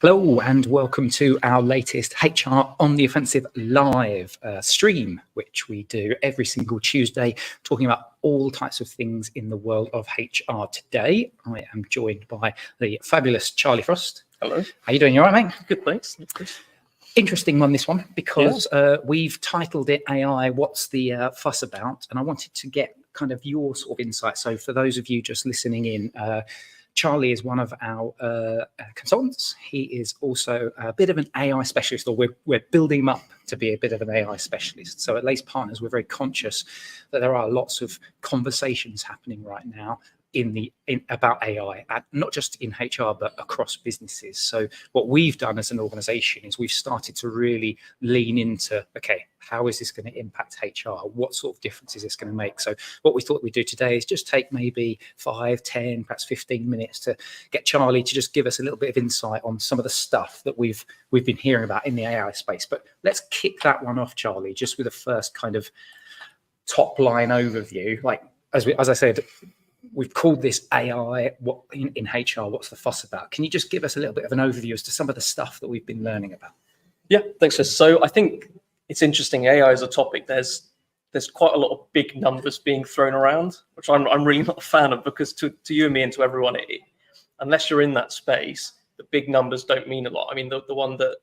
Hello and welcome to our latest HR on the Offensive live stream, which we do every single Tuesday, talking about all types of things in the world of HR. Today, I am joined by the fabulous Charlie Frost. Hello. How you doing? You all right, mate? Good, thanks. Interesting one, this one, because we've titled it AI, What's the Fuss About? And I wanted to get kind of your sort of insight. So for those of you just listening in, Charlie is one of our consultants. He is also a bit of an AI specialist, or we're building him up to be a bit of an AI specialist. So at Lace Partners, we're very conscious that there are lots of conversations happening right now about AI, not just in HR, but across businesses. So what we've done as an organization is we've started to really lean into, okay, how is this going to impact HR? What sort of difference is this going to make? So what we thought we'd do today is just take maybe 5, 10, perhaps 15 minutes to get Charlie to just give us a little bit of insight on some of the stuff that we've been hearing about in the AI space. But let's kick that one off, Charlie, just with a first kind of top line overview. Like, as I said, we've called this AI in HR, what's the fuss about? Can you just give us a little bit of an overview as to some of the stuff that we've been learning about? Yeah, thanks, Chris. So I think it's interesting. AI is a topic. There's quite a lot of big numbers being thrown around, which I'm really not a fan of, because to you and me and to everyone, unless you're in that space, the big numbers don't mean a lot. I mean, the one that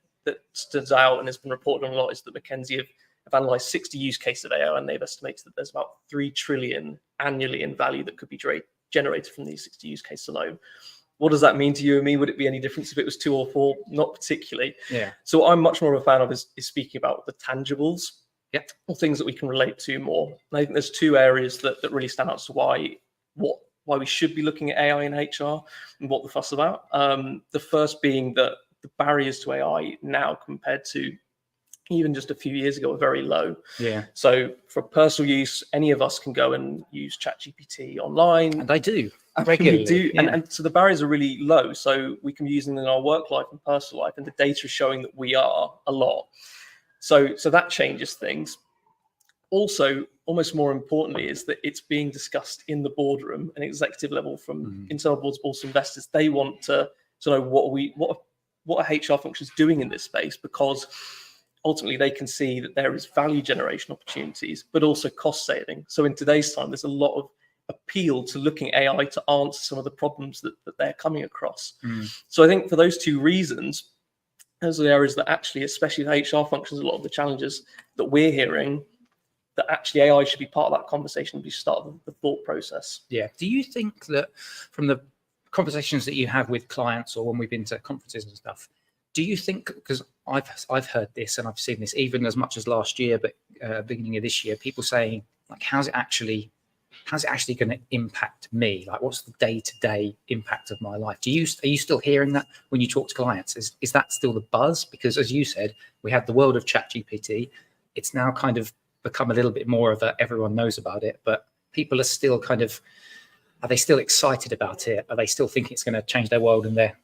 stands out and has been reported on a lot is that McKinsey have analysed 60 use cases of AI, and they've estimated that there's about 3 trillion annually in value that could be generated from these 60 use cases alone. What does that mean to you and me? Would it be any difference if it was 2 or 4? Not particularly. Yeah. So what I'm much more of a fan of is speaking about the tangibles, or things that we can relate to more. And I think there's 2 areas that really stand out as to why we should be looking at AI in HR and what the fuss about. The first being that the barriers to AI now compared to even just a few years ago are very low. Yeah. So for personal use, any of us can go and use ChatGPT online. And I do regularly. We do. Yeah. And so the barriers are really low. So we can be using them in our work life and personal life, and the data is showing that we are a lot. So that changes things. Also, almost more importantly, is that it's being discussed in the boardroom and executive level from internal boards, also investors. They want to know what are HR functions doing in this space, because ultimately they can see that there is value generation opportunities, but also cost saving. So in today's time, there's a lot of appeal to looking at AI to answer some of the problems that they're coming across. So I think for those 2 reasons, those are the areas that actually, especially the HR functions, a lot of the challenges that we're hearing, that actually AI should be part of that conversation, be start the thought process. Yeah. Do you think that from the conversations that you have with clients, or when we've been to conferences and stuff, do you think, because I've heard this and I've seen this even as much as last year, but beginning of this year, people saying, like, how's it actually going to impact me? Like, what's the day-to-day impact of my life? Are you still hearing that when you talk to clients? Is that still the buzz? Because as you said, we had the world of ChatGPT. It's now kind of become a little bit more of everyone knows about it, but people are still are they still excited about it? Are they still thinking it's going to change their world and their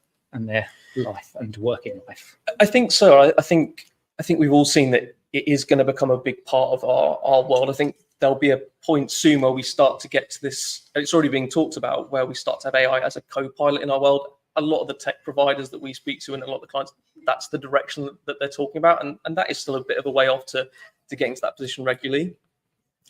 life and working life? I think so. I think we've all seen that it is going to become a big part of our world. I think there'll be a point soon where we start to get to this, it's already being talked about, where we start to have AI as a co-pilot in our world. A lot of the tech providers that we speak to and a lot of the clients, that's the direction that they're talking about. And that is still a bit of a way off to getting to that position regularly.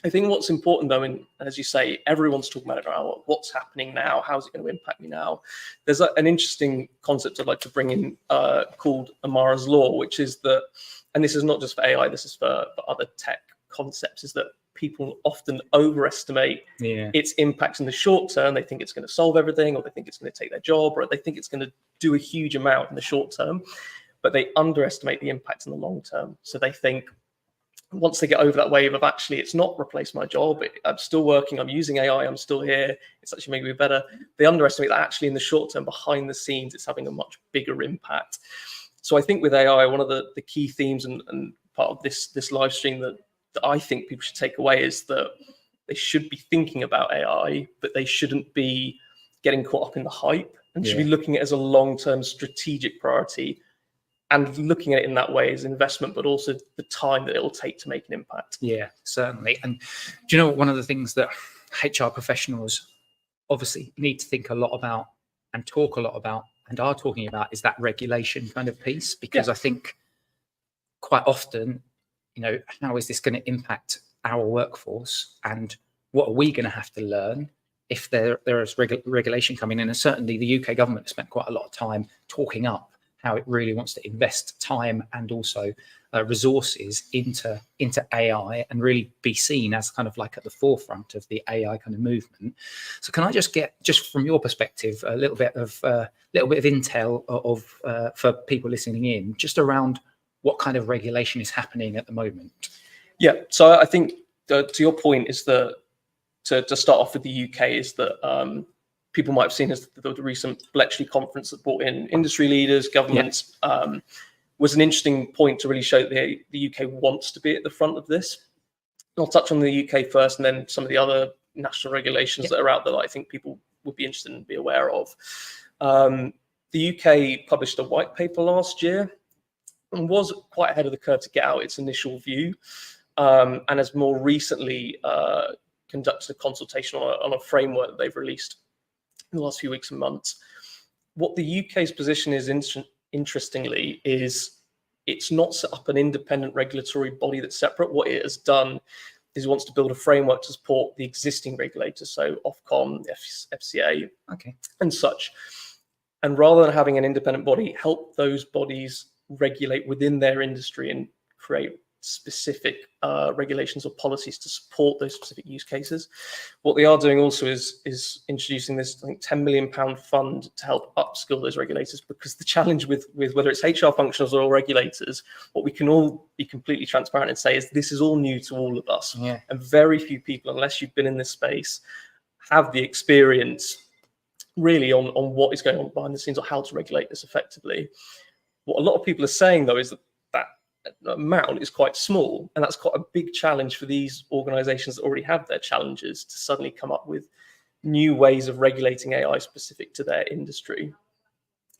I think what's important, though, and as you say, everyone's talking about it now. What's happening now? How's it going to impact me now? There's an interesting concept I'd like to bring in called Amara's Law, which is that, and this is not just for AI, this is for other tech concepts, is that people often overestimate its impact in the short term. They think it's going to solve everything, or they think it's going to take their job, or they think it's going to do a huge amount in the short term, but they underestimate the impact in the long term. So they think, once they get over that wave of actually it's not replaced my job, I'm still working, I'm using AI, I'm still here, it's actually making me better, they underestimate that actually in the short term, behind the scenes, it's having a much bigger impact. So I think with AI, one of the key themes and part of this live stream that I think people should take away is that they should be thinking about AI, but they shouldn't be getting caught up in the hype, and should be looking at it as a long-term strategic priority, and looking at it in that way as investment, but also the time that it will take to make an impact. Yeah, certainly. And do you know, one of the things that HR professionals obviously need to think a lot about and talk a lot about and are talking about is that regulation kind of piece, because I think quite often, how is this going to impact our workforce, and what are we going to have to learn if there is regulation coming in? And certainly the UK government has spent quite a lot of time talking up how it really wants to invest time and also resources into AI and really be seen as kind of like at the forefront of the AI kind of movement. So can I just get, just from your perspective, a little bit of intel for people listening in, just around what kind of regulation is happening at the moment? Yeah, so I think to your point is that to start off with the UK is that people might have seen as the recent Bletchley conference that brought in industry leaders, governments, was an interesting point to really show that the UK wants to be at the front of this. I'll touch on the UK first, and then some of the other national regulations that are out there that I think people would be interested in and be aware of. The UK published a white paper last year and was quite ahead of the curve to get out its initial view, and has more recently conducted a consultation on a framework that they've released in the last few weeks and months. What the UK's position is, interestingly, is it's not set up an independent regulatory body that's separate. What it has done is it wants to build a framework to support the existing regulators, so Ofcom, FCA, and such. And rather than having an independent body, help those bodies regulate within their industry and create specific regulations or policies to support those specific use cases. What they are doing also is introducing this, I think, £10 million fund to help upskill those regulators, because the challenge with whether it's HR functionals or regulators, what we can all be completely transparent and say is this is all new to all of us. And very few people, unless you've been in this space, have the experience really on what is going on behind the scenes or how to regulate this effectively. What a lot of people are saying, though, is that amount is quite small, and that's quite a big challenge for these organizations that already have their challenges to suddenly come up with new ways of regulating AI specific to their industry.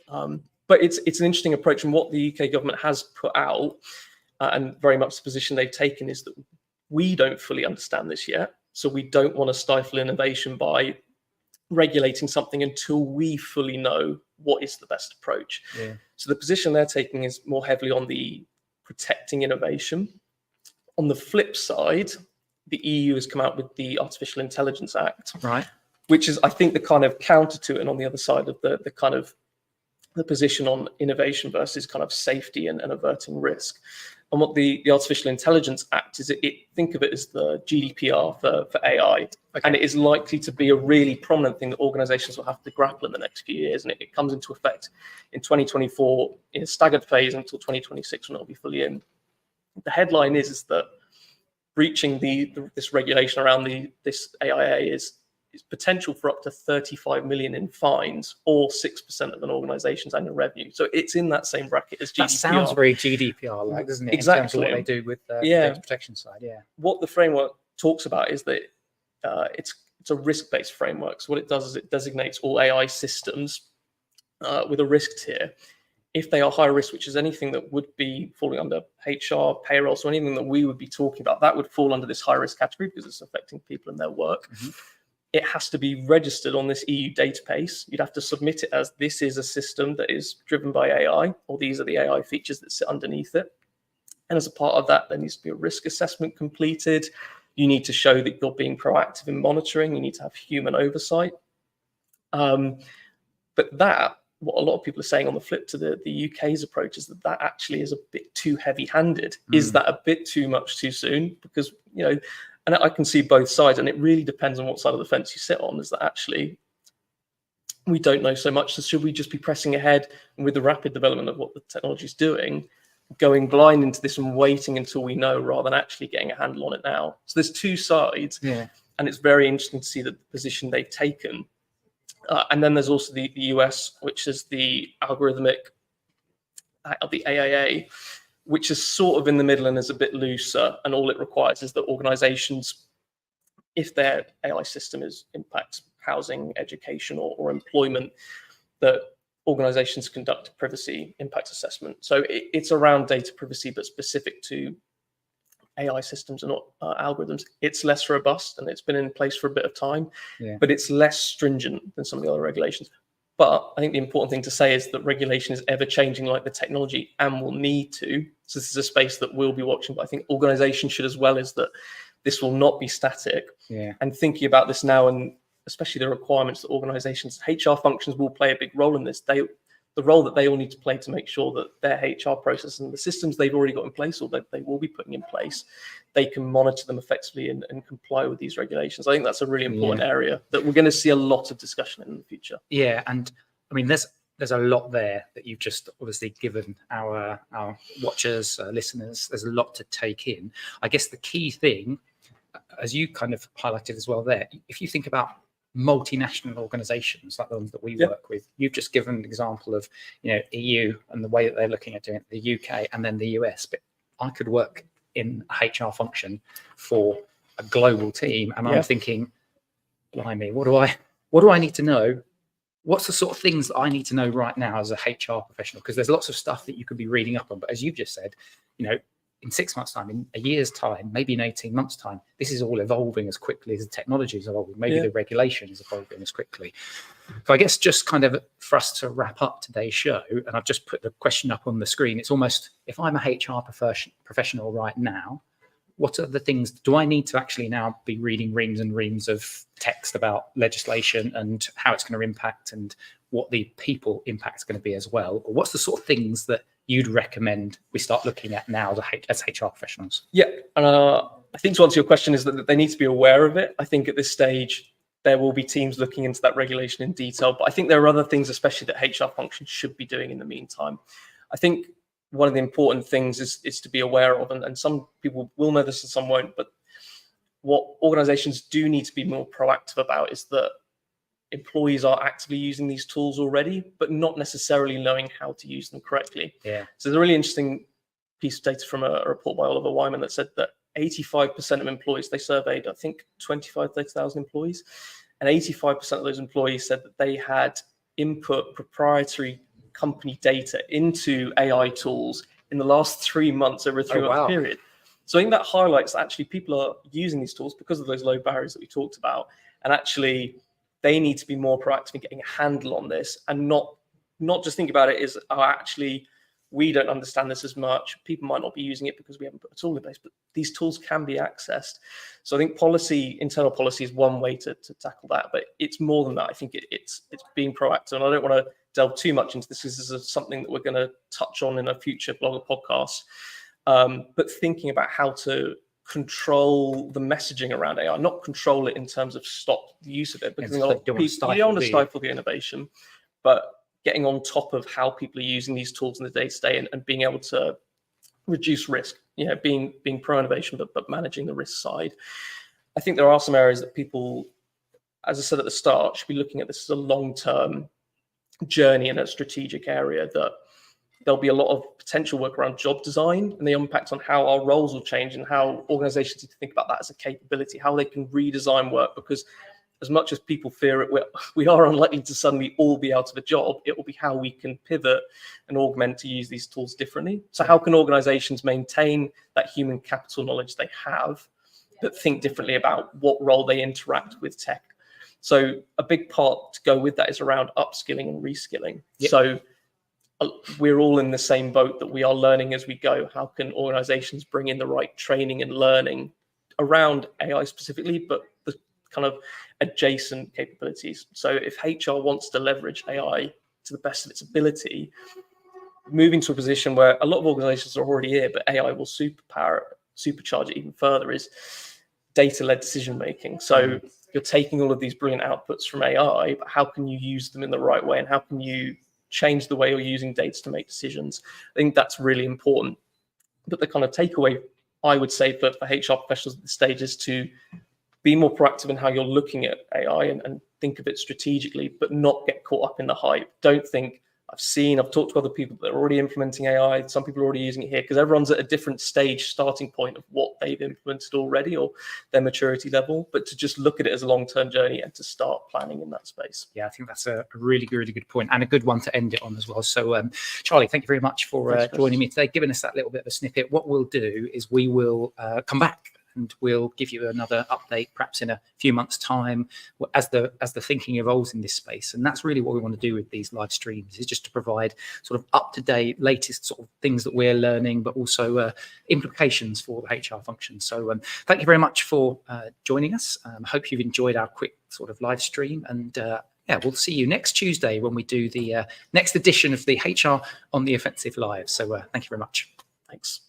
But it's an interesting approach, and what the UK government has put out, and very much the position they've taken, is that we don't fully understand this yet, so we don't want to stifle innovation by regulating something until we fully know what is the best approach. So the position they're taking is more heavily on the protecting innovation. On the flip side, the EU has come out with the Artificial Intelligence Act, which is, I think, the kind of counter to it, and on the other side of the kind of the position on innovation versus kind of safety and averting risk. And what the Artificial Intelligence Act is, think of it as the GDPR for AI, and it is likely to be a really prominent thing that organizations will have to grapple in the next few years, and it comes into effect in 2024 in a staggered phase until 2026 when it'll be fully in. The headline is that breaching this regulation around this AIA is potential for up to 35 million in fines, or 6% of an organization's annual revenue. So it's in that same bracket as GDPR. That sounds very GDPR-like, doesn't it? Exactly. In terms of what they do with the data protection side. What the framework talks about is that it's a risk-based framework. So what it does is it designates all AI systems with a risk tier. If they are high risk, which is anything that would be falling under HR, payroll, so anything that we would be talking about, that would fall under this high risk category because it's affecting people and their work. It has to be registered on this EU database. You'd have to submit it as this is a system that is driven by AI, or these are the AI features that sit underneath it. And as a part of that, there needs to be a risk assessment completed. You need to show that you're being proactive in monitoring. You need to have human oversight. But that, what a lot of people are saying on the flip to the UK's approach, is that actually is a bit too heavy-handed. Is that a bit too much too soon? Because, and I can see both sides, and it really depends on what side of the fence you sit on, is that actually we don't know so much. So should we just be pressing ahead with the rapid development of what the technology is doing, going blind into this and waiting until we know, rather than actually getting a handle on it now? So there's two sides, and it's very interesting to see the position they've taken. And then there's also the US, which is the algorithmic of the AIA, which is sort of in the middle and is a bit looser. And all it requires is that organizations, if their AI system impacts housing, education, or employment, that organizations conduct a privacy impact assessment. So it's around data privacy, but specific to AI systems and not algorithms. It's less robust, and it's been in place for a bit of time, but it's less stringent than some of the other regulations. But I think the important thing to say is that regulation is ever changing like the technology and will need to. So this is a space that we'll be watching, but I think organizations should as well, is that this will not be static. Yeah. And thinking about this now, and especially the requirements that organizations, HR functions will play a big role in this. The role that they all need to play to make sure that their HR process and the systems they've already got in place or that they will be putting in place, they can monitor them effectively and comply with these regulations. I think that's a really important area that we're going to see a lot of discussion in the future. Yeah, and I mean, there's a lot there that you've just obviously given our watchers, listeners. There's a lot to take in. I guess the key thing, as you kind of highlighted as well there, if you think about multinational organizations like the ones that we work with, you've just given an example of, EU and the way that they're looking at doing it, the UK and then the US. But I could work in a HR function for a global team, and I'm thinking, blimey, what do I need to know? What's the sort of things that I need to know right now as a HR professional? Because there's lots of stuff that you could be reading up on, but as you've just said, in 6 months' time, in a year's time, maybe in 18 months' time, this is all evolving as quickly as the technology is evolving. Maybe the regulation is evolving as quickly. So I guess just kind of for us to wrap up today's show, and I've just put the question up on the screen, it's almost, if I'm a HR professional right now, what are the things, do I need to actually now be reading reams and reams of text about legislation and how it's going to impact and what the people impact is going to be as well? Or what's the sort of things that you'd recommend we start looking at now as HR professionals? Yeah, and I think to answer your question is that they need to be aware of it. I think at this stage, there will be teams looking into that regulation in detail, but I think there are other things, especially that HR functions should be doing in the meantime. I think one of the important things is to be aware of, and some people will know this and some won't, but what organizations do need to be more proactive about is that employees are actively using these tools already, but not necessarily knowing how to use them correctly. Yeah. So there's a really interesting piece of data from a report by Oliver Wyman that said that 85% of employees, they surveyed, I think, 30,000 employees, and 85% of those employees said that they had input proprietary company data into AI tools in the last 3 months over a 3-month period. So I think that highlights that actually people are using these tools because of those low barriers that we talked about, and actually they need to be more proactive in getting a handle on this and not just think about it as, actually, we don't understand this as much. People might not be using it because we haven't put a tool in place, but these tools can be accessed. So I think internal policy is one way to tackle that, but it's more than that. I think it's being proactive, and I don't want to delve too much into this because this is something that we're going to touch on in a future blog or podcast. But thinking about how to control the messaging around AI, not control it in terms of stop the use of it, because you don't want to stifle the innovation, but getting on top of how people are using these tools in the day-to-day and being able to reduce risk, being pro-innovation, but managing the risk side. I think there are some areas that people, as I said at the start, should be looking at this as a long-term journey in a strategic area, that there'll be a lot of potential work around job design and the impact on how our roles will change and how organizations need to think about that as a capability, how they can redesign work, because as much as people fear it, we are unlikely to suddenly all be out of a job. It will be how we can pivot and augment to use these tools differently. So how can organizations maintain that human capital knowledge they have, but think differently about what role they interact with tech? So a big part to go with that is around upskilling and reskilling. Yep. So we're all in the same boat, that we are learning as we go. How can organizations bring in the right training and learning around AI specifically, but the kind of adjacent capabilities? So if HR wants to leverage AI to the best of its ability, moving to a position where a lot of organizations are already here, but AI will supercharge it even further, is data-led decision making. So you're taking all of these brilliant outputs from AI, but how can you use them in the right way, and how can you change the way you're using data to make decisions? I think that's really important. But the kind of takeaway, I would say, for HR professionals at this stage is to be more proactive in how you're looking at AI and think of it strategically, but not get caught up in the hype. Don't think, I've talked to other people that are already implementing AI. Some people are already using it here, because everyone's at a different starting point of what they've implemented already or their maturity level, but to just look at it as a long-term journey and to start planning in that space. Yeah, I think that's a really, really good point, and a good one to end it on as well. So Charlie, thank you very much for joining me today, giving us that little bit of a snippet. What we'll do is we will come back and we'll give you another update perhaps in a few months' time as the thinking evolves in this space. And that's really what we want to do with these live streams, is just to provide sort of up-to-date, latest sort of things that we're learning, but also implications for the HR function. So thank you very much for joining us. I hope you've enjoyed our quick sort of live stream, and yeah, we'll see you next Tuesday when we do the next edition of the HR on the Offensive Live. So thank you very much. Thanks.